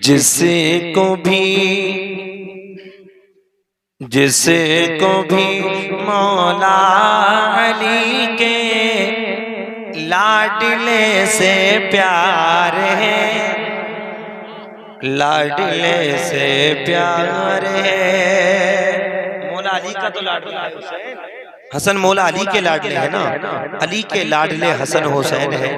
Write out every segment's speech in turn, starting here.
जिसको भी मौला अली के लाडले से प्यार है, लाडले से प्यार है। मौला अली का तो लाडला है हुसैन, हसन मौला अली के लाडले है ना, अली के लाडले हसन हुसैन है।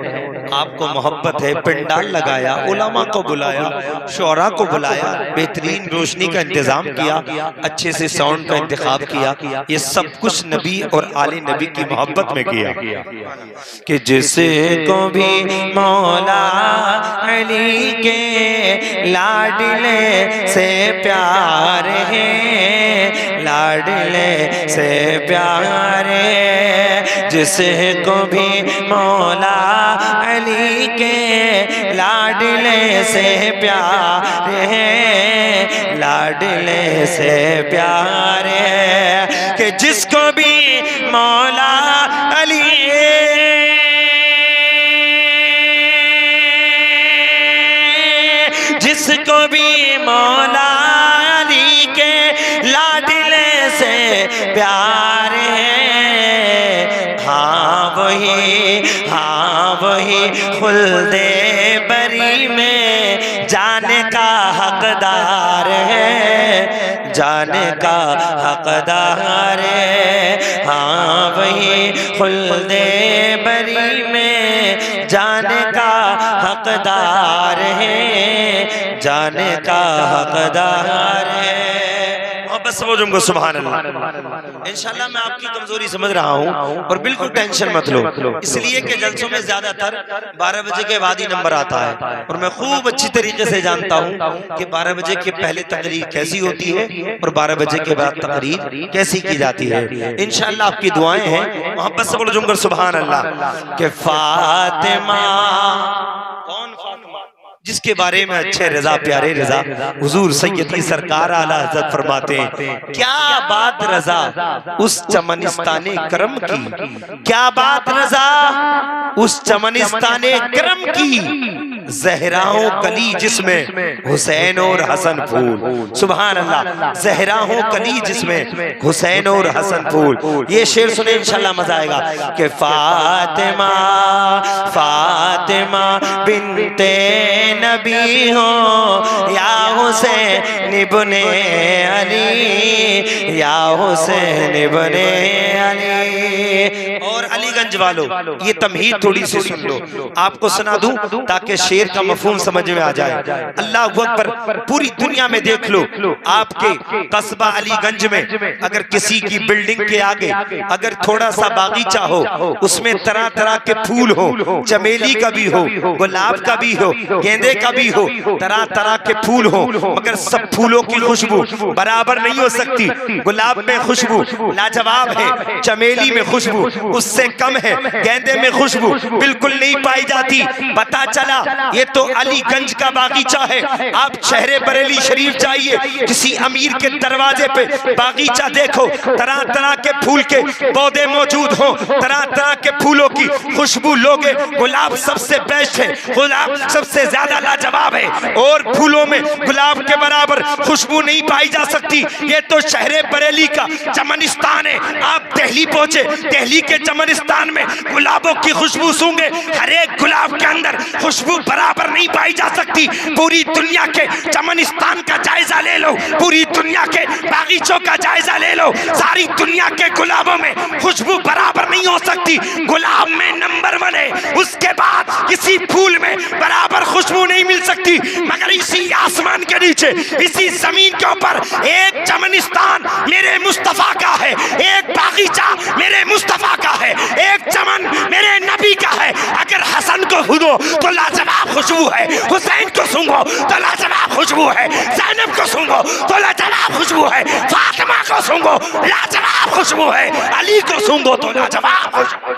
आपको मोहब्बत है, पंडाल लगाया, उलमा को बुलाया, शोरा को बुलाया, बेहतरीन रोशनी का इंतजाम किया, अच्छे से साउंड का इंतखाब किया। ये सब कुछ नबी और आले नबी की मोहब्बत में किया कि जिसको भी मौला अली के लाडले से प्यार है, लाडले से प्यार है। जिसको भी मौला अली के लाडले से प्यार है, लाडले से प्यार है। कि जिसको भी मौला अली जिसको भी मौला अली के लाडले से प्यार है, हाँ वही खुल्दे बरी में जाने का हकदार है, जाने का हकदार है। हाँ वही खुल्दे बरी में जाने का हकदार है, जाने का हकदार है। बस समझ को सुभान अल्लाह। इंशाल्लाह मैं आपकी कमजोरी समझ रहा हूँ और बिल्कुल टेंशन मत लो, इसलिए कि जलसों में ज्यादातर 12 बजे के बाद ही नंबर आता है और मैं खूब अच्छी तरीके से जानता हूँ कि 12 बजे के पहले तकरीर कैसी होती है और 12 बजे के बाद तकरीर कैसी की जाती है। इंशाल्लाह आपकी दुआएं हैं, मोहब्बत से बोलो जुमकर सुभान अल्लाह। कि फातिमा, कौन फातिमा? जिसके बारे में अच्छे रजा प्यारे रजा हुजूर सैयदी सरकार आला हज़रत फरमाते हैं, क्या बात रजा उस चमनिस्ताने करम की, क्या बात रजा उस चमनिस्ताने करम की, ज़हराओं कली जिसमें हुसैन और हसन फूल। सुभान अल्लाह। ज़हराओं कली जिसमें हुसैन और हसन फूल। ये शेर सुने इंशाल्लाह मजा आएगा। कि फातिमा फातिमा बिनते नबी हो या हुसैन इब्ने अली, या हुसैन इब्ने अली। और अलीगंज वालों ये तमहीद थोड़ी सी सुन लो, आपको सुना दूं ताकि शेर का मफहूम समझ में आ जाए। अल्लाह अकबर, पूरी दुनिया में देख लो, आपके कस्बा अलीगंज में अगर किसी की बिल्डिंग के आगे अगर थोड़ा सा बागीचा हो, उसमें तरह तरह के फूल हो, चमेली का भी हो, गुलाब का भी हो, गेंदे का भी हो, तरह तरह के फूल हो, मगर सब फूलों की खुशबू बराबर नहीं हो सकती। गुलाब में खुशबू लाजवाब है, चमेली में खुशबू उससे कम है, गेंदे में खुशबू बिल्कुल नहीं पाई जाती। पता चला ये तो अलीगंज का बागीचा है। आप शहरे बरेली शरीफ जाइए, किसी अमीर के दरवाजे पे बागीचा देखो, तरह तरह के फूल के पौधे मौजूद हो, तरह तरह के फूलों की खुशबू लोगे। गुलाब सबसे बेस्ट है, गुलाब सबसे ज्यादा लाजवाब है और फूलों में गुलाब के बराबर खुशबू नहीं पाई जा सकती। ये तो शहरे बरेली का चमनिस्तान है। आप दिल्ली पहुंचे, दिल्ली के चमनिस्तान में गुलाबों की खुशबू सूंघे, हर एक गुलाब के अंदर खुशबू बराबर नहीं पाई जा सकती। पूरी दुनिया के चमनिस्तान का जायजा ले लो, पूरी दुनिया के बागीचों का जायजा ले लो, सारी दुनिया के गुलाबों में खुशबू बराबर नहीं हो सकती। गुलाब में नंबर 1 है, उसके बाद किसी फूल में बराबर खुशबू नहीं मिल सकती। मगर इसी आसमान के नीचे, इसी जमीन के ऊपर एक चमनिस्तान मेरे मुस्तफा का है, एक बागीचा मेरे मुस्तफा का है, एक चमन मेरे नबी का है। अगर हसन को सूंघो तो लाजवाब खुशबू है, हुसैन को सूंघो तो लाजवाब खुशबू है, ज़ैनब को सूंघो तो लाजवाब खुशबू है, फातिमा को सूंघो लाजवाब खुशबू है, अली को सूंघो तो लाजवाब खुशबू।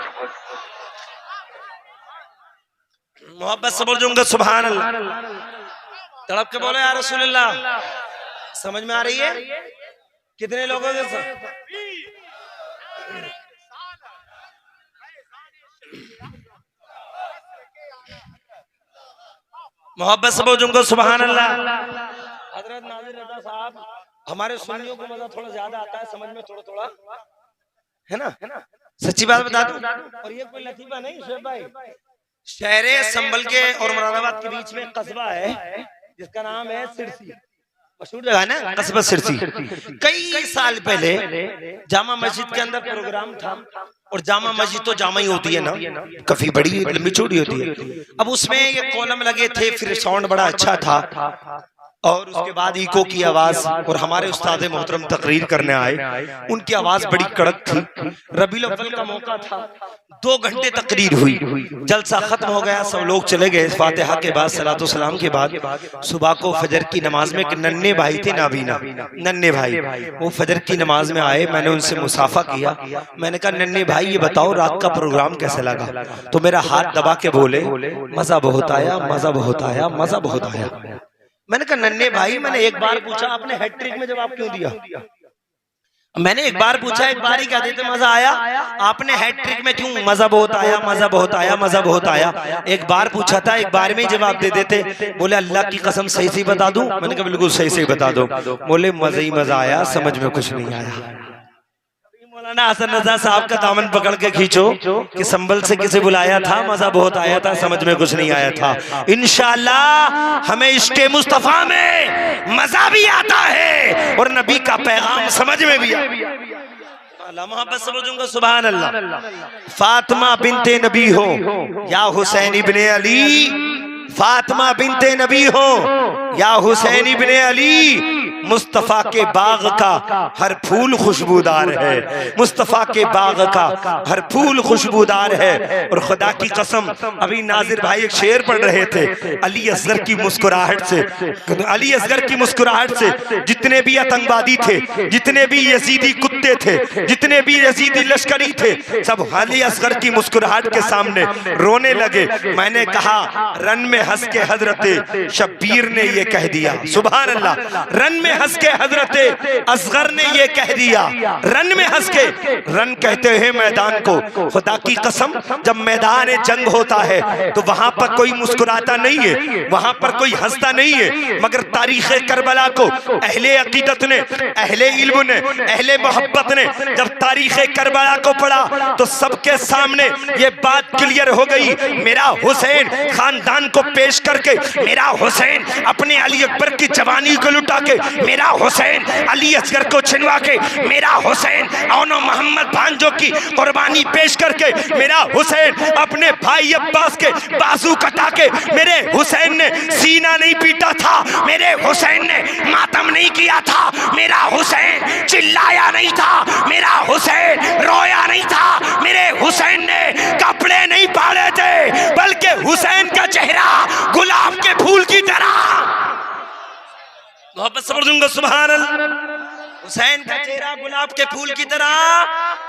मोहब्बत से बोल दूंगा सुभान अल्लाह, तड़प के बोलो या रसूल अल्लाह। समझ में आ रही है? कितने लोगों के साथ? मोहब्बत से बोलूंगा सुभान अल्लाह। हजरत नाज़िर रज़ा साहब, हमारे सुन्नियों को मजा थोड़ा ज्यादा आता है, समझ में थोड़ा थोड़ा है ना, सच्ची बात बता दूं। और ये कोई लतीफा नहीं शेख भाई, शहरे संभल के और मुरादाबाद के बीच में कस्बा है जिसका नाम है सिरसी, मशहूर जगह है ना कस्बा सिरसी। कई साल पहले जामा मस्जिद के अंदर प्रोग्राम था, और जामा मस्जिद तो जामा ही होती है ना, काफी बड़ी लंबी चौड़ी होती है। अब उसमें ये कॉलम लगे थे, फिर साउंड बड़ा अच्छा था, और उसके बाद इको की आवाज, और हमारे उस्ताद मोहतरम तकरीर करने आए, उनकी आवाज बड़ी कड़क थी। रबीउल अव्वल का मौका था, 2 घंटे तकरीर हुई, जलसा खत्म हो गया, सब लोग चले गए। फातिहा के बाद सलातो सलाम के बाद सुबह को फजर की नमाज में नन्हे भाई थे, नाबीना नन्हे भाई, वो फजर की नमाज में आए। मैंने उनसे मुसाफा किया, मैंने कहा नन्हे भाई ये बताओ रात का प्रोग्राम कैसे लगा? तो मेरा हाथ दबा के बोले मजा बहुत आया, मजा बहुत आया, मजा बहुत आया। मैंने कहा नन्हे भाई, मैंने एक बार पूछा, आपने हैट्रिक में जवाब क्यों दिया? मैंने एक बार पूछा, एक बार ही कह देते मजा आया, आपने हैट्रिक में क्यों मजा बहुत आया, मजा बहुत आया, मजा बहुत आया? एक बार पूछा था, एक बार में ही जवाब दे देते। बोले अल्लाह की कसम सही से बता दूं? मैंने कहा बिल्कुल सही से बता दो। बोले मजा ही मजा आया, समझ में कुछ नहीं आया। मौलाना हसन रजा साहब का दामन पकड़ के खींचो कि संभल से किसे बुलाया था, मजा बहुत आया था, समझ में कुछ नहीं आया था। इंशाअल्लाह हमें इश्क़े मुस्तफा में मजा भी आता है और नबी का पैगाम समझ में भी आता। मोहब्बत से बोलूंगा सुभान अल्लाह। फातिमा बिनते नबी हो या हुसैन इब्ने अली, फातिमा बिनते नबी हो या हुसैन इब्ने अली, मुस्तफा के बाग का हर फूल खुशबूदार है, मुस्तफा के बाग का हर फूल खुशबूदार है। और खुदा की कसम, अभी नाजिर भाई एक शेर पढ़ रहे थे, अली असगर की मुस्कुराहट से, अली असगर की मुस्कुराहट से जितने भी आतंकवादी थे, जितने भी यजीदी कुत्ते थे, जितने भी यजीदी लश्करी थे, सब अली असगर की मुस्कुराहट के सामने रोने लगे। मैंने कहा रन में हंस के हजरत शब्बीर ने ये कह दिया, सुभान अल्लाह, रन में हंस के हजरत असगर ने ये कह दिया, रन में हंस के, रन कहते हैं मैदान को। खुदा की कसम, जब मैदान जंग होता है तो वहां पर कोई मुस्कुराता नहीं है, वहां पर कोई हंसता नहीं है, मगर तारीख करबला को अहले अकीदत ने, अहले इल्म ने, अहले मोहब्बत ने जब तारीख करबला को पढ़ा तो सबके सामने ये बात क्लियर हो गई, मेरा हुसैन खानदान को पेश करके, मेरा हुसैन अपने अली अकबर की जवानी को लुटा के, मेरा हुसैन अली असगर को छिनवा के, मेरा हुसैन औनो मोहम्मद भांजो की कुर्बानी पेश करके, मेरा हुसैन अपने भाई अब्बास के बाजू कटा के, मेरे हुसैन ने सीना नहीं पीटा था, मेरे हुसैन ने मातम नहीं किया था, मेरा हुसैन चिल्लाया नहीं था, मेरा हुसैन रोया नहीं था, मेरे हुसैन ने कपड़े नहीं फाड़े थे, बल्कि हुसैन का चेहरा गुलाब के फूल की तरह, मोहब्बत से बोलूंगा सुभान अल्लाह, हुसैन का चेहरा गुलाब के फूल की तरह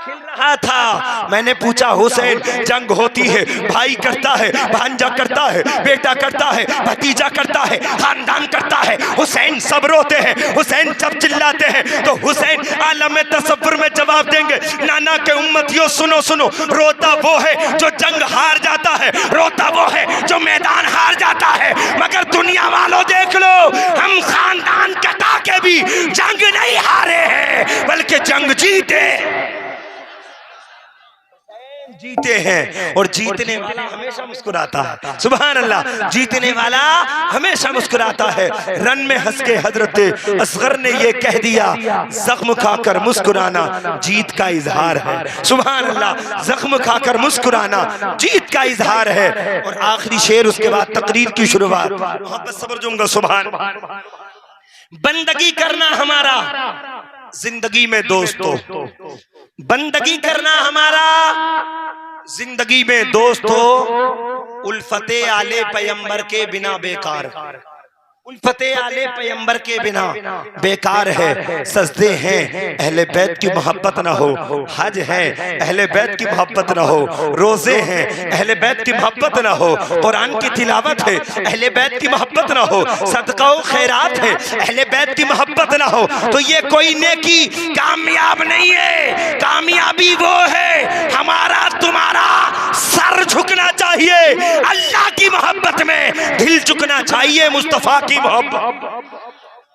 खिल रहा था। मैंने पूछा हुसैन जंग होती है, भाई करता है, भांजा करता है, बेटा करता है, भतीजा करता है, खानदान करता है, हुसैन सब रोते हैं, हुसैन सब चिल्लाते हैं, तो हुसैन आलम में तसव्वुर में जवाब देंगे, नाना के उम्मतियों सुनो सुनो, रोता वो है जो जंग हार जाता है, रोता वो है जो मैदान हार जाता है, मगर दुनिया वालों देख लो, हम खानदान कटा के भी जंग नहीं हारे हैं, बल्कि जंग जीते हैं। और जीतने वाला हमेशा मुस्कुराता है, सुभान अल्लाह, जीतने वाला हमेशा मुस्कुराता है। रन में हंस के हजरत असगर ने ये कह दिया, जख्म खाकर मुस्कुराना जीत का इजहार है, सुभान अल्लाह, जख्म खाकर मुस्कुराना जीत का इजहार है। और आखिरी शेर, उसके बाद तकरीर की शुरुआत, मोहब्बत सबर दूंगा सुभान। बंदगी करना हमारा जिंदगी में दोस्तों, बंदगी करना हमारा जिंदगी में दोस्तों, उल्फते आले पैगंबर के बिना बेकार, उल्फते आले पैगंबर के बिना बेकार है। सजदे हैं अहले बैत की मोहब्बत न हो, हज है अहले बैत की मोहब्बत न हो, रोजे हैं अहले बैत की मोहब्बत न हो, कुरान की तिलावत है अहले बैत की मोहब्बत न हो, सदका व खैरात है अहले बैत की मोहब्बत न हो, तो ये कोई नेकी कामयाब नहीं है। कामयाबी वो है हमारा तुम्हारा सर झुकना चाहिए, अल्लाह की मोहब्बत में दिल झुकना चाहिए, मुस्तफा की मोहब्बत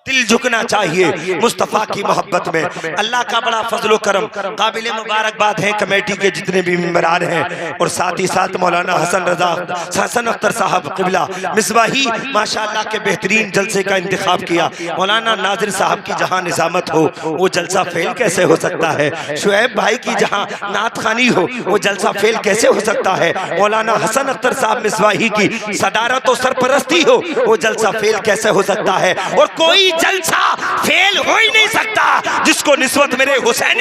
दिल झुकना चाहिए मुस्तफ़ा की मोहब्बत में। अल्लाह का बड़ा फजल करम, काबिल मुबारकबाद है कमेटी के जितने भी मेंबरान हैं और साथ ही साथ मौलाना हसन अख्तर साहब किबला मिसबाही माशाअल्लाह के बेहतरीन जलसे का इंतखाब किया। मौलाना नाजिर साहब की जहाँ निजामत हो वो जलसा फेल कैसे हो सकता है, शुएब भाई की जहाँ नात खानी हो वो जलसा फेल कैसे हो सकता है, मौलाना हसन अख्तर साहब मिसबाही की सदारत और सरपरस्ती हो वो जलसा फेल कैसे हो सकता है। और कोई जलसा फेल हो ही नहीं सकता जिसको निस्बत मेरे हुसैन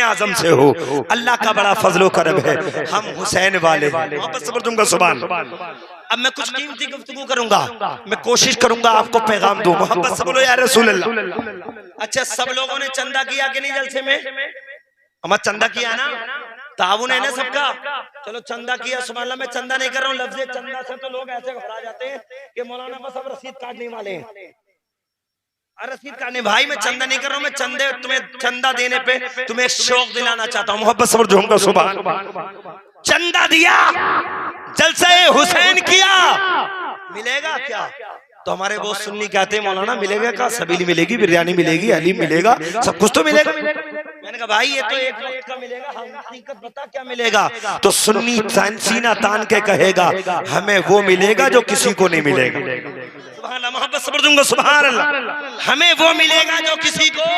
आजम से हो। अल्लाह का बड़ा फजलो करम है, हम हुसैन वाले मोहब्बत से दूंगा सुभान। अब मैं कुछ कीमती गुफ्तगू करूंगा, मैं कोशिश करूंगा आपको पैगाम दूं। मोहब्बत से बोलो या रसूल अल्लाह। अच्छा, सब लोगों ने चंदा किया कि नहीं जलसे में? हमारा चंदा किया ना, ताउन है ना सबका। चलो चंदा किया सुभान अल्लाह। मैं चंदा नहीं कर रहा हूँ, लफ्ज़ चंदा से तो लोग ऐसे घबरा जाते हैं कि मौलाना बस अब रसीद काटने वाले हैं। रसीद काटने भाई मैं चंदा नहीं कर रहा हूँ, मैं चंदे तुम्हें चंदा देने पे तुम्हें शौक दिलाना चाहता हूँ। मोहब्बत सबर जो सुभान। चंदा दिया, जलसे हुसैन किया, मिलेगा क्या? तो हमारे वो सुन्नी कहते हैं मौलाना मिलेगा क्या? सबीली मिलेगी, बिरयानी मिलेगी, हलीम मिलेगा, सब कुछ तो मिलेगा। मैंने कहा भाई ये तो एक वक्त का मिलेगा, हम हकीकत बता क्या मिलेगा? तो सुन्नी सीना तान के कहेगा हमें वो मिलेगा जो किसी को नहीं मिलेगा। सुभान अल्लाह, मोहब्बत सबर दूंगा सुभान अल्लाह। हमें वो मिलेगा जो किसी को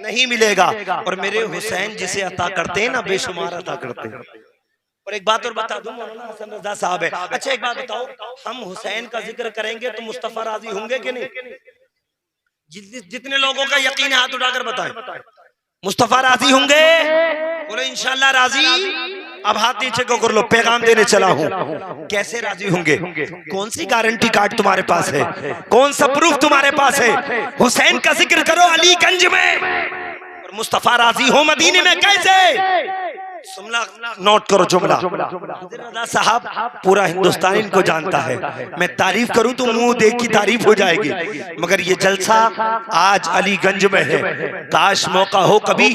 नहीं मिलेगा। और मेरे हुसैन जिसे अता करते हैं ना बेशुमार अता करते हैं। और एक बात और बता दूं, मौलाना हसन रजा साहब है। अच्छा एक बात बताओ, हम हुसैन का जिक्र करेंगे तो मुस्तफा राजी होंगे कि नहीं? जितने लोगों का यकीन है हाथ उठाकर बताएं, मुस्तफा राजी होंगे? बोलो इंशाल्लाह राजी। अब हाथ नीचे को कर लो, पैगाम देने चला हूँ। कैसे राजी होंगे? कौन सी गारंटी कार्ड तुम्हारे पास है? कौन सा प्रूफ तुम्हारे पास है? हुसैन का जिक्र करो अलीगंज में और मुस्तफा राजी हो मदीने में कैसे? नोट करो जुमला। रजा साहब पूरा हिंदुस्तान इनको जानता है। मैं तारीफ करूं तो मुंह देख की तारीफ हो जाएगी, मगर ये जलसा आज अलीगंज में है। काश मौका हो कभी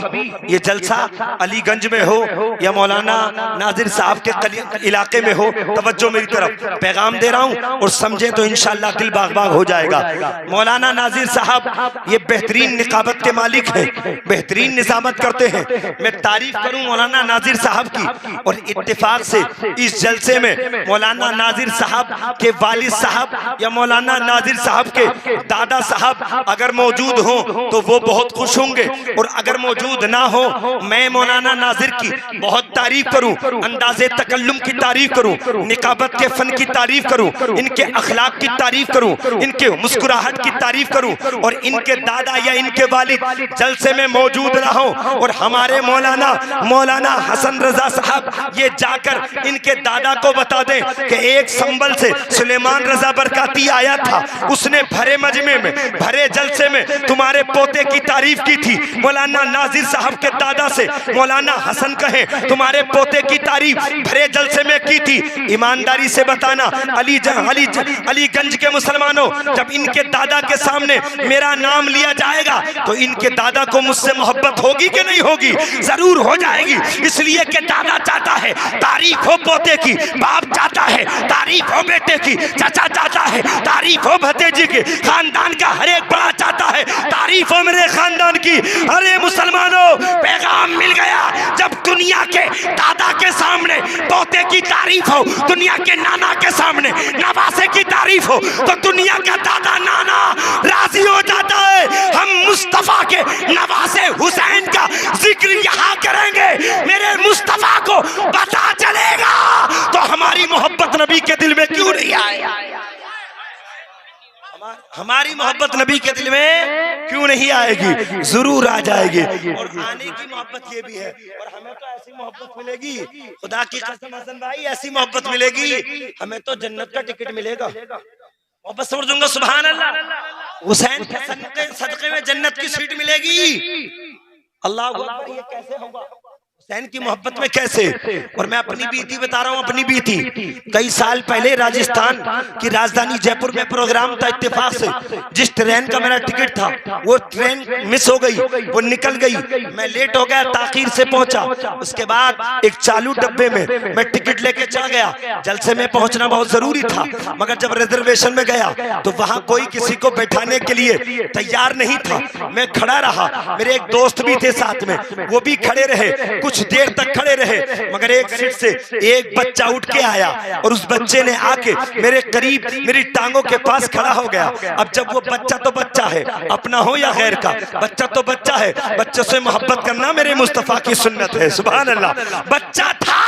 ये जलसा अलीगंज में हो या मौलाना नाजिर साहब के इलाके में हो। तवज्जो मेरी तरफ, पैगाम दे रहा हूं और समझे तो इंशाल्लाह दिल बाग बाग हो जाएगा। मौलाना नाजिर साहब ये बेहतरीन निकाबत के मालिक हैं, बेहतरीन निजामत करते हैं। मैं तारीफ करूं मौलाना नाजिर साहब की, और इत्तेफाक से इस जलसे में मौलाना नाजिर साहब के वालिद साहब या मौलाना नाजिर साहब के दादा साहब अगर मौजूद हो तो वो बहुत खुश होंगे, और अगर मौजूद ना हो मैं मौलाना नाजिर की बहुत तारीफ करूं, अंदाज़े तकल्लुम की तारीफ करूं, निकाबत के फन की तारीफ करूं, इनके अखलाक की तारीफ करूं, इनके मुस्कुराहट की तारीफ करूं, और इनके दादा या इनके वालिद जलसे में मौजूद ना हो, और हमारे मौलाना हसन रजा साहब ये जाकर इनके दादा को बता दें कि एक संबल से सुलेमान रजा बरकाती आया था, उसने भरे मजमे में भरे जलसे में तुम्हारे पोते की तारीफ की थी। मौलाना नाजिर साहब के दादा से मौलाना हसन कहे तुम्हारे पोते की तारीफ भरे जलसे में की थी। ईमानदारी से बताना अलीगंज के मुसलमानों, जब इनके दादा के सामने मेरा नाम लिया जाएगा तो इनके दादा को मुझसे मोहब्बत होगी कि नहीं होगी? जरूर हो जाएगी। इसलिए कि दादा चाहता है तारीफ हो पोते की, बाप चाहता है तारीफ हो बेटे की, चाचा चाहता है तारीफ हो भतीजे की, खानदान का हर एक बड़ा चाहता है तारीफ हो मेरे खानदान की। अरे मुसलमानों, पैगाम मिल गया। जब दुनिया के दादा के सामने पोते की तारीफ हो, दुनिया के नाना के सामने नवासे की तारीफ हो, तो दुनिया का दादा नाना राजी हो जाता है। हम मुस्तफा के नवासे हुसैन का जिक्र यहाँ करेंगे, मेरे मुस्तफा को पता चलेगा तो हमारी मोहब्बत नबी के दिल में क्यों नहीं आए? हमारी मोहब्बत नबी के दिल में क्यों नहीं आएगी? जरूर आ जाएगी। और आने की मोहब्बत ये भी है, और हमें तो ऐसी मोहब्बत मिलेगी, खुदा की कसम हसन भाई ऐसी मोहब्बत मिलेगी, हमें तो जन्नत का टिकट मिलेगा। मोहब्बत समझ दूंगा सुभान अल्लाह। हुसैन के सदके में जन्नत की सीट मिलेगी। अल्लाह अकबर। ये कैसे होगा? हुसैन की मोहब्बत में कैसे। और मैं अपनी बीती बता रहा हूँ, अपनी बीती। कई साल पहले राजस्थान की राजधानी जयपुर में प्रोग्राम था, इत्तेफाक से जिस ट्रेन का मेरा टिकट था वो ट्रेन मिस हो गई, वो निकल गई, मैं लेट हो गया, ताखीर से पहुंचा। उसके बाद एक चालू डब्बे में मैं टिकट लेके चला गया, जलसे में पहुंचना बहुत जरूरी था, मगर जब रिजर्वेशन में गया तो वहां कोई किसी को बैठाने के लिए तैयार नहीं था। मैं खड़ा रहा, मेरे एक दोस्त भी थे साथ में, वो भी खड़े रहे, कुछ देर तक खड़े रहे, मगर एक सीट से एक बच्चा उठ के आया और उस बच्चे ने आके मेरे करीब मेरी टांगों के पास खड़ा हो गया। अब जब वो बच्चा तो बच्चा है, अपना हो या गैर का, बच्चा तो बच्चा है, बच्चों से मोहब्बत करना मेरे मुस्तफा की सुन्नत है। सुभान अल्लाह। बच्चा था,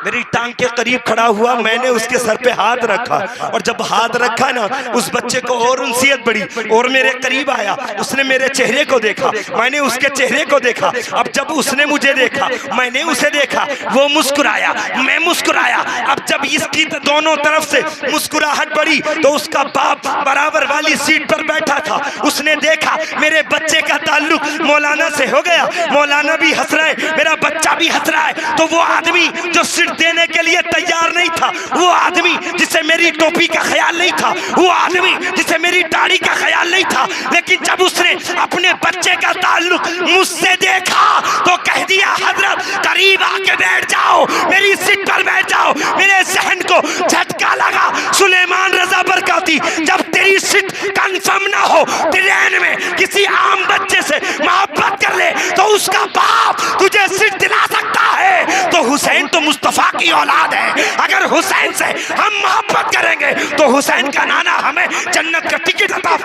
मेरी टांग के करीब खड़ा हुआ, मैंने उसके सर पे हाथ रखा, और जब हाथ रखा ना उस बच्चे को और उनसियत बढ़ी और मेरे करीब आया। उसने मेरे चेहरे को देखा, मैंने उसके चेहरे को देखा। अब जब उसने मुझे देखा, मैंने उसे देखा, वो मुस्कुराया, मैं मुस्कुराया। अब जब इसकी दोनों तरफ से मुस्कुराहट बढ़ी तो उसका बाप बराबर वाली सीट पर बैठा था, उसने देखा मेरे बच्चे का ताल्लुक मौलाना से हो गया, मौलाना भी हंस रहा है, मेरा बच्चा भी हंस रहा है। तो वो आदमी जो सीट देने के लिए तैयार नहीं था, वो आदमी जिसे मेरी टोपी का ख्याल नहीं था, वो आदमी जिसे मेरी दाढ़ी का ख्याल नहीं था, लेकिन जब उसने अपने बच्चे का ताल्लुक मुझसे देखा तो कह दिया, हजरत करीब आके बैठ जाओ, मेरी सीट पर बैठ जाओ। मेरे जहन को झटका लगा, सुलेमान रजा बरकाती, जब तेरी सीट कंफर्म ना हो, ट्रेन में किसी आम बच्चे से मोहब्बत कर ले तो उसका बाप तुझे सीट दिला सकता है। तो हुसैन तो मुस्तफा की औलाद है, अगर हुसैन से हम मोहब्बत करेंगे तो हुसैन का नाना हमें जन्नत का टिकट अता।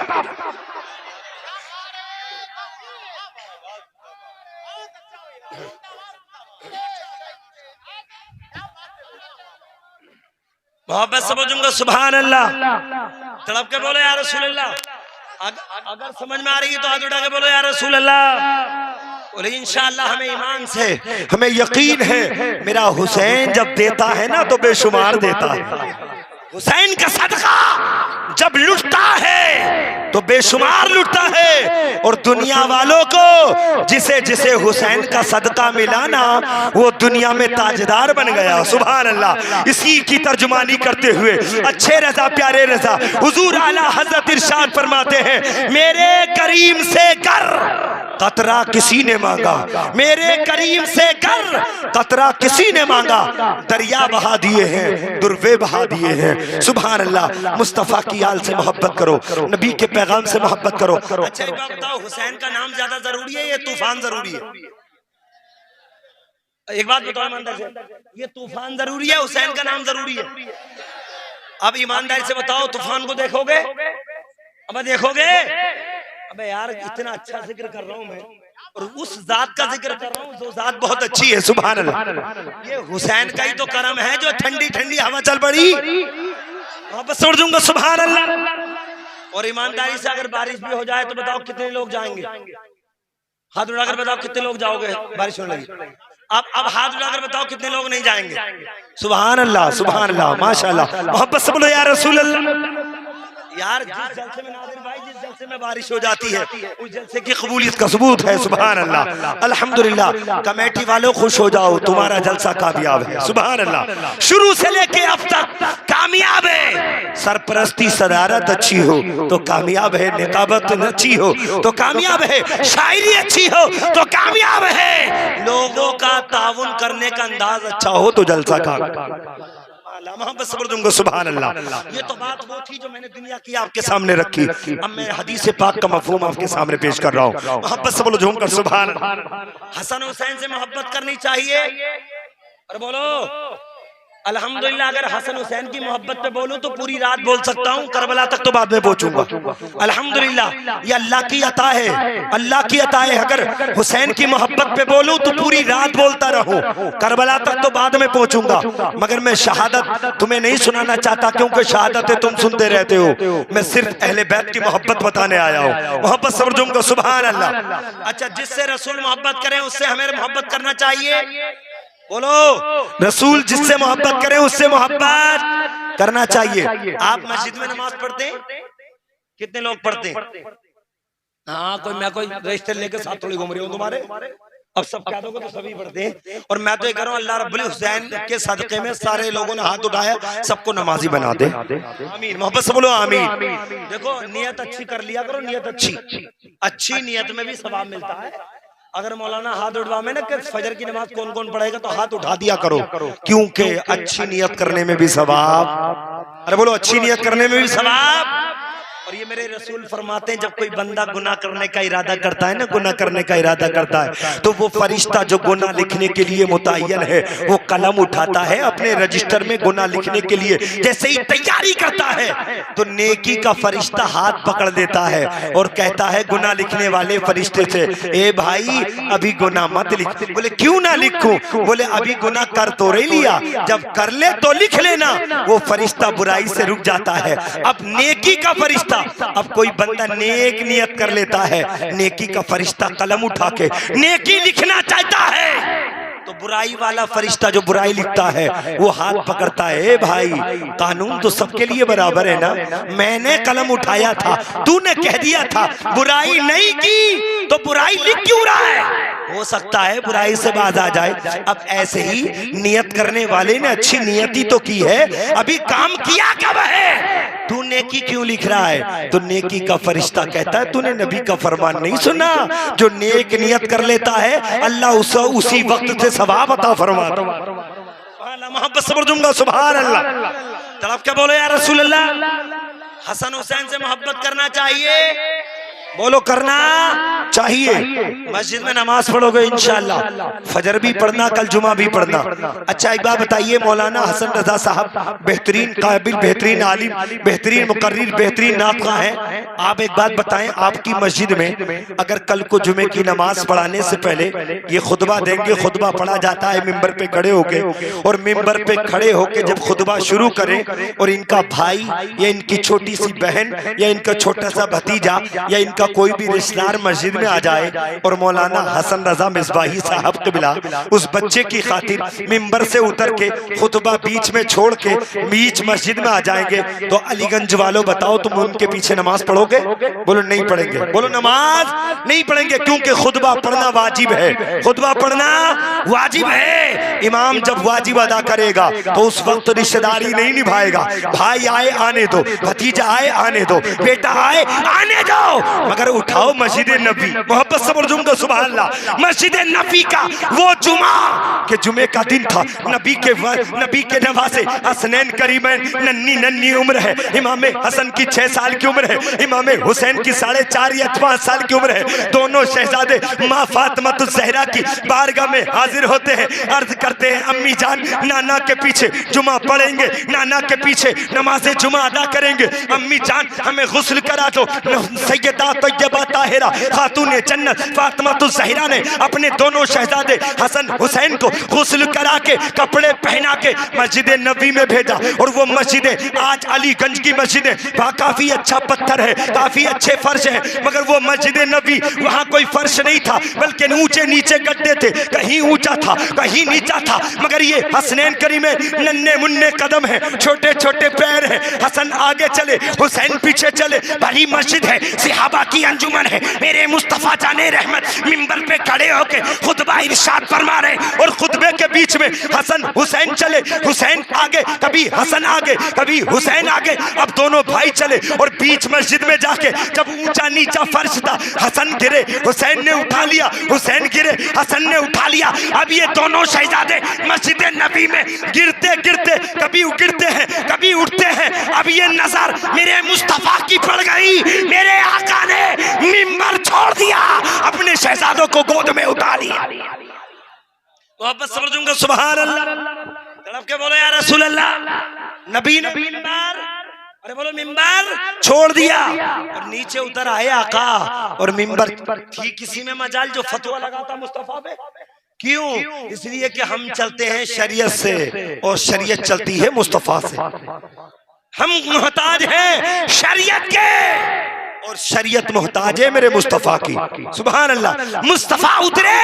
मोहब्बत समझूंगा। सुभान अल्लाह। तड़प के बोलो या रसूल अल्लाह। अगर समझ में आ रही है तो हाथ उठा के बोलो या रसूल अल्लाह। बोले इंशाअल्लाह हमें ईमान से हमें यकीन है, मेरा हुसैन जब देता है ना तो बेशुमार देता है। हुसैन का सदका जब लुटता है तो बेशुमार लुटता है, और दुनिया वालों को जिसे जिसे हुसैन का सदका मिला ना वो दुनिया में ताजदार बन गया। सुभान अल्लाह। इसी की तर्जुमानी करते हुए अच्छे रजा प्यारे रजा हुजूर आला हजरत इरशाद फरमाते हैं, मेरे करीम से कर कतरा किसी ने मांगा, मेरे करीम से कर कतरा किसी ने मांगा, दरिया बहा दिए हैं, दुर्वे बहा दिए हैं। सुभान अल्लाह। मुस्तफा की आल से मोहब्बत करो, नबी के पैगाम से मोहब्बत करो। अच्छा एक बात बताओ, हुसैन का नाम ज्यादा जरूरी है या तूफान जरूरी है? एक बात बताओ ईमानदारी से, ये तूफान जरूरी है, हुसैन का नाम जरूरी है? अब ईमानदारी से बताओ, तूफान को देखोगे? अब देखोगे? अबे यार इतना अच्छा जिक्र कर रहा हूं मैं, और उस जात का जिक्र कर रहा हूँ जो जात बहुत अच्छी है। सुभान अल्लाह। ये हुसैन का ही तो करम है जो ठंडी ठंडी हवा चल पड़ी, वापस छोड़ दूंगा। सुभान अल्लाह। और ईमानदारी से अगर बारिश भी हो जाए तो बताओ कितने लोग जाएंगे? हाथ उठाकर बताओ कितने लोग जाओगे? बारिश होने लगी। अब हाथ उठाकर बताओ कितने लोग नहीं जाएंगे? सुभान अल्लाह, सुभान अल्लाह, माशाअल्लाह। मोहब्बत से बोलो या रसूल अल्लाह। यार जिस जलसे में नाज़िर भाई, जिस जलसे में बारिश हो जाती है उस जलसे की कबूलियत का सबूत है। सुभान अल्लाह। अल्हम्दुलिल्लाह। कमेटी वालों खुश हो जाओ, तुम्हारा जलसा कामयाब है। सुभान अल्लाह। शुरू से लेके अब तक कामयाब है। सरपरस्ती सदारत अच्छी हो तो कामयाब है, निकाबत अच्छी हो तो कामयाब है, शायरी अच्छी हो तो कामयाब है, लोगों का ताउन करने का अंदाज अच्छा हो तो जलसा कामयाब। सुभान अल्लाह। ये तो बात वो थी जो मैंने दुनिया की आपके सामने रखी। अब मैं हदीस पाक का मफहूम आपके सामने पेश कर रहा हूँ। मोहब्बत से बोलो झूम कर सुभान। हसन हुसैन से मोहब्बत करनी चाहिए, और बोलो अल्हम्दुलिल्लाह। अगर हसन हुसैन की मोहब्बत पे बोलूं तो पूरी रात बोल सकता हूँ, करबला तक तो बाद में पहुंचूंगा। अल्हम्दुलिल्लाह, ये अल्लाह की अता है, अल्लाह की अता है। अगर हुसैन की मोहब्बत पे बोलूं तो पूरी रात बोलता रहूं, करबला तक तो बाद में पहुंचूंगा। मगर मैं शहादत तुम्हें नहीं सुनाना चाहता, क्योंकि शहादत तुम सुनते रहते हो। मैं सिर्फ अहले बैत की मोहब्बत बताने आया हूँ। मोहब्बत समझूंगा। सुभान अल्लाह। अच्छा, जिससे रसूल मोहब्बत करें उससे हमें मोहब्बत करना चाहिए। बोलो, रसूल जिससे मोहब्बत करें उससे मोहब्बत करना चाहिए। आप मस्जिद में नमाज पढ़ते हैं? कितने लोग पढ़ते हैं? हाँ, कोई मैं कोई रजिस्टर लेकर साथ थोड़ी घूम रही हूँ तुम्हारे। अब सब कह दोगे तो सभी पढ़ते हैं। और मैं तो ये कह रहा हूँ अल्लाह रब्बुल हुसैन के सदक़े में सारे लोगों ने हाथ उठाया, सबको नमाजी बना दे। आमीन, मोहब्बत से बोलो आमीन। देखो नियत अच्छी कर लिया करो, नियत अच्छी नियत में भी सवाब मिलता है। अगर मौलाना हाथ उठवा में ना कि फजर की नमाज कौन कौन पढ़ेगा, तो हाथ उठा दिया करो, क्योंकि अच्छी नियत करने में भी सवाब। अरे बोलो अच्छी नियत करने में भी सवाब। और ये मेरे रसूल फरमाते हैं जब कोई बंदा गुनाह करने का इरादा करता है ना, गुनाह करने का इरादा करता है, तो वो फरिश्ता जो गुनाह लिखने के लिए मुतय्यन है वो कलम उठाता है अपने रजिस्टर में गुनाह लिखने के लिए। जैसे ही तैयारी करता है तो नेकी का फरिश्ता हाथ पकड़ देता है और कहता है गुनाह लिखने वाले फरिश्ते से, ए भाई अभी गुनाह मत लिख। बोले क्यों ना लिखूं? बोले अभी गुनाह कर तो रही लिया, जब कर ले तो लिख लेना। वो फरिश्ता बुराई से रुक जाता है। अब नेकी का फरिश्ता, अब कोई बंदा नेक नियत कर लेता है, नेकी का फरिश्ता कलम उठा के नेकी लिखना चाहता है, तो बुराई वाला फरिश्ता जो बुराई लिखता है वो हाथ पकड़ता है, भाई कानून तो सबके लिए बराबर है ना, मैंने कलम उठाया था, तूने कह दिया था बुराई नहीं की, तो बुराई लिख क्यों रहा है? हो सकता है बुराई से बाज आ जाए। अब ऐसे ही नियत करने वाले ने अच्छी नियति तो की है, अभी काम किया कब है? तू नेकी क्यों लिख रहा है? तो नेकी का फरिश्ता कहता है तूने नबी का फरमान नहीं सुना, जो नेक नियत कर लेता है अल्लाह उसी वक्त से सवाब अता फरमाता। मोहब्बत से दूंगा सुभान अल्लाह। तड़प क्या बोलो या रसूल अल्लाह। हसन हुसैन से मोहब्बत करना चाहिए, बोलो करना चाहिए। मस्जिद में नमाज पढ़ोगे इंशाअल्लाह, फजर भी पढ़ना, कल जुमा भी पढ़ना। अच्छा एक बात बताइए, मौलाना हसन रजा साहब बेहतरीन काबिल, बेहतरीन आलिम, बेहतरीन मुकर्रिर, बेहतरीन नातखा हैं। आप एक बात बताएं, आपकी मस्जिद में अगर कल को जुमे की नमाज पढ़ाने से पहले ये खुतबा देंगे, खुतबा पढ़ा जाता है मिंबर पे खड़े होके, और मिंबर पे खड़े होके जब खुतबा शुरू करें और इनका भाई या इनकी छोटी सी बहन या इनका छोटा सा भतीजा या इनका कोई भी रिश्तेदार मस्जिद में आ जाए और मौलाना हसन रजा मिसबाही साहब क़िबला उस बच्चे की खातिर मिंबर से उतर के खुतबा बीच में छोड़ के बीच मस्जिद में आ जाएंगे, तो अलीगंज वालों बताओ तुम उनके पीछे नमाज पढ़ोगे? बोलो नहीं पढ़ेंगे। बोलो नमाज नहीं पढ़ेंगे, क्योंकि खुतबा पढ़ना वाजिब है, खुतबा पढ़ना वाजिब है। इमाम जब वाजिब अदा करेगा तो उस वक्त रिश्तेदारी नहीं निभाएगा, भाई आए आने दो, भतीजा आए आने दो, बेटा आए आने दो, मगर उठाओ मस्जिद नबी। मोहब्बत से बोलूंगा सुभान अल्लाह। मस्जिद नबी का वो जुमा के जुमे का दिन था, नबी के नवासे हसनैन करीमैन, नन्नी नन्नी उम्र है, इमाम हसन की 6 साल की उम्र है, इमाम हुसैन की 4.5 या 5 साल की उम्र है। दोनों शहजादे माँ फातिमा ज़हरा की बारगाह में हाजिर होते हैं, अर्ज करते हैं अम्मी जान नाना के पीछे जुमा पढ़ेंगे, नाना के पीछे नमाज़े जुमा अदा करेंगे, अम्मी जान हमें गुस्ल करा दो। सैयदा तैयबा ताहिरा खातून जन्नत फातिमा ज़हरा ने अपने दोनों शहजादे हसन हुसैन को गुस्ल करा के कपड़े पहना के मस्जिद नबी में भेजा। और वो मस्जिदें आज अलीगंज की मस्जिदें काफी अच्छा पत्थर है, काफी अच्छे फर्श है, मगर वो मस्जिद नबी वहाँ कोई फर्श नहीं था, बल्कि ऊंचे नीचे गड्ढे थे, कहीं ऊंचा था कहीं नीचा था। मगर ये हसनैन करीम में नन्हे मुन्ने कदम है, छोटे छोटे पैर है, हसन आगे चले हुसैन पीछे चले, बड़ी मस्जिद है, सहाबा की अंजुमन है। मेरे मुस्तफा जाने रहमत मिंबर पे खड़े होके खुतबा इरशाद फरमा रहे, और खुतबे के बीच में हसन हुसैन चले, हुसैन आगे, कभी हसन आगे कभी हुसैन आगे। अब दोनों भाई चले और बीच मस्जिद में जाके जब ऊंचा नीचा फर्श था, हसन गिरे हुसैन ने उठा लिया, हुसैन गिरे हसन ने उठा लिया। अब ये दोनों शहजादे मस्जिद नबी में गिरते गिरते कभी गिरते हैं कभी उठते हैं। अब ये नजर मेरे मुस्तफा की पड़ गई, मेरे आका ने मिंबर छोड़ दिया, अपने शहजादों को गोद में उठा लिया। वापस समझूंगा सुभान अल्लाह। तड़प के बोलो या रसूल अल्लाह। नबी ने मिंबर, अरे बोलो मिंबर छोड़ दिया और नीचे उतर आए आका, और मिंबर थी किसी में मजाल जो फतवा लगाता मुस्तफा पे। क्यों? इसलिए कि हम चलते हैं शरीयत से और शरीयत चलती है मुस्तफा से। हम मोहताज हैं शरीयत के और शरीयत मोहताज है मेरे मुस्तफा की। सुभान अल्लाह। मुस्तफा उतरे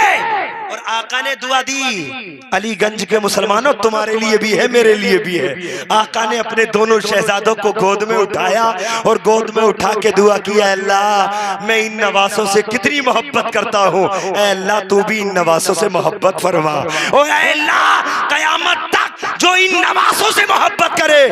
और आका ने दुआ दी, अलीगंज के मुसलमानों तुम्हारे लिए भी है मेरे लिए भी है। आका ने अपने दोनों शहजादों को गोद में उठाया और गोद में उठा के दुआ किया, अल्लाह मैं इन नवासों से कितनी मोहब्बत करता हूँ, अल्लाह तू भी इन नवासों से मोहब्बत फरमा। और अल्लाह कयामत तक जो इन नवासों से मोहब्बत करे,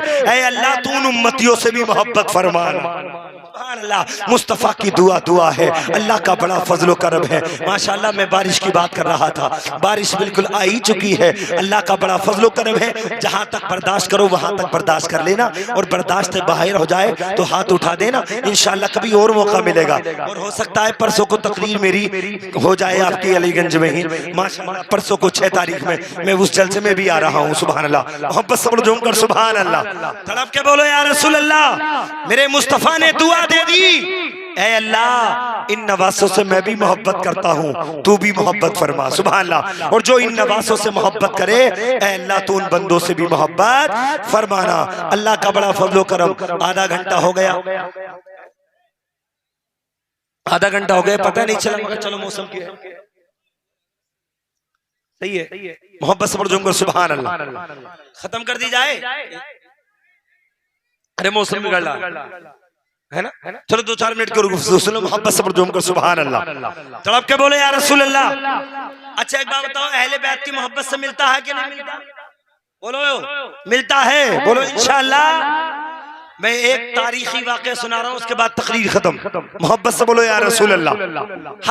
अल्लाह तू उन उम्मतियों से भी मोहब्बत फरमाना। अल्लाह मुस्तफ़ा की दुआ है। अल्लाह का बड़ा फजलो करम है। माशाअल्लाह मैं बारिश की बात कर रहा था, बारिश बिल्कुल आ ही चुकी है। अल्लाह का बड़ा फजलो करम है। जहाँ तक बर्दाश्त करो वहाँ तक बर्दाश्त कर लेना, और बर्दाश्त से बाहर हो जाए तो हाथ उठा देना। इंशाअल्लाह कभी और मौका मिलेगा, और हो सकता है परसों को तकरीर मेरी हो जाए आपकी अलीगंज में ही। माशाअल्लाह परसों को 6 तारीख में मैं उस जलसे में भी आ रहा हूँ। सुभान अल्लाह। मोहब्बत सब्र जोम कर सुभान अल्लाह। तड़प के बोलो या रसूल अल्लाह। मेरे मुस्तफ़ा ने दुआ दे दी, ऐ अल्लाह इन नवासों से मैं भी मोहब्बत करता हूँ, तू भी मोहब्बत फरमा। सुभान अल्लाह। और जो इन नवासों से मोहब्बत करे, ऐ अल्लाह तू उन बंदों से भी मोहब्बत फरमाना। अल्लाह का बड़ा फजलो करम। आधा घंटा हो गया, आधा घंटा हो गया, पता नहीं चला, मगर चलो मौसम की है सही है। मोहब्बत से जोकर सुभान अल्लाह। खत्म कर दी जाए, अरे मौसम बिगड़ रहा है ना। चलो 2-4 मिनट के मोहब्बत से जोकर सुभान अल्लाह। तड़प के बोले या रसूल अल्लाह। अच्छा एक बात बताओ, अहले बैत की मोहब्बत से मिलता है कि नहीं मिलता? बोलो मिलता है, बोलो इंशाअल्लाह। मैं एक तारीखी वाक़या सुना रहा हूँ, उसके बाद तकरीर खत्म। मोहब्बत से बोलो या रसूल अल्लाह।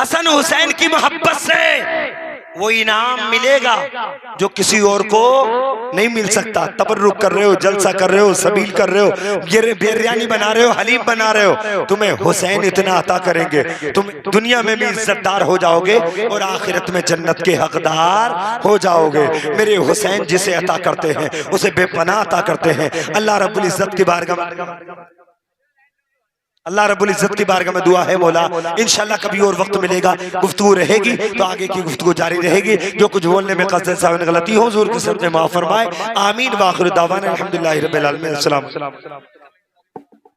हसन हुसैन की मोहब्बत से वो इनाम मिलेगा जो किसी और को नहीं मिल सकता। तबर्रुक कर रहे हो, जलसा कर रहे हो, सबील कर रहे हो, बिरयानी बना रहे हो, हलीम बना रहे हो, तुम्हें हुसैन इतना अता करेंगे, तुम दुनिया में भी इज्जतदार हो जाओगे और आखिरत में जन्नत के हकदार हो जाओगे। मेरे हुसैन जिसे अता करते हैं उसे बेपनाह अता करते हैं। अल्लाह रब्बुल इज्जत की बारगाह में, अल्लाह रब्बुल इज्जत की बारगाह में दुआ है मौला, इंशाअल्लाह कभी और वक्त मिलेगा, गुफ्तगू रहेगी तो आगे की गुफ्तगू जारी रहेगी। जो कुछ बोलने में कसरत साहब ने गलती हो हुजूर के सामने माफ फरमाए। आमीन। व आखिर दावाना अल्हम्दुलिल्लाहि रब्बिल आलमीन। अस्सलाम।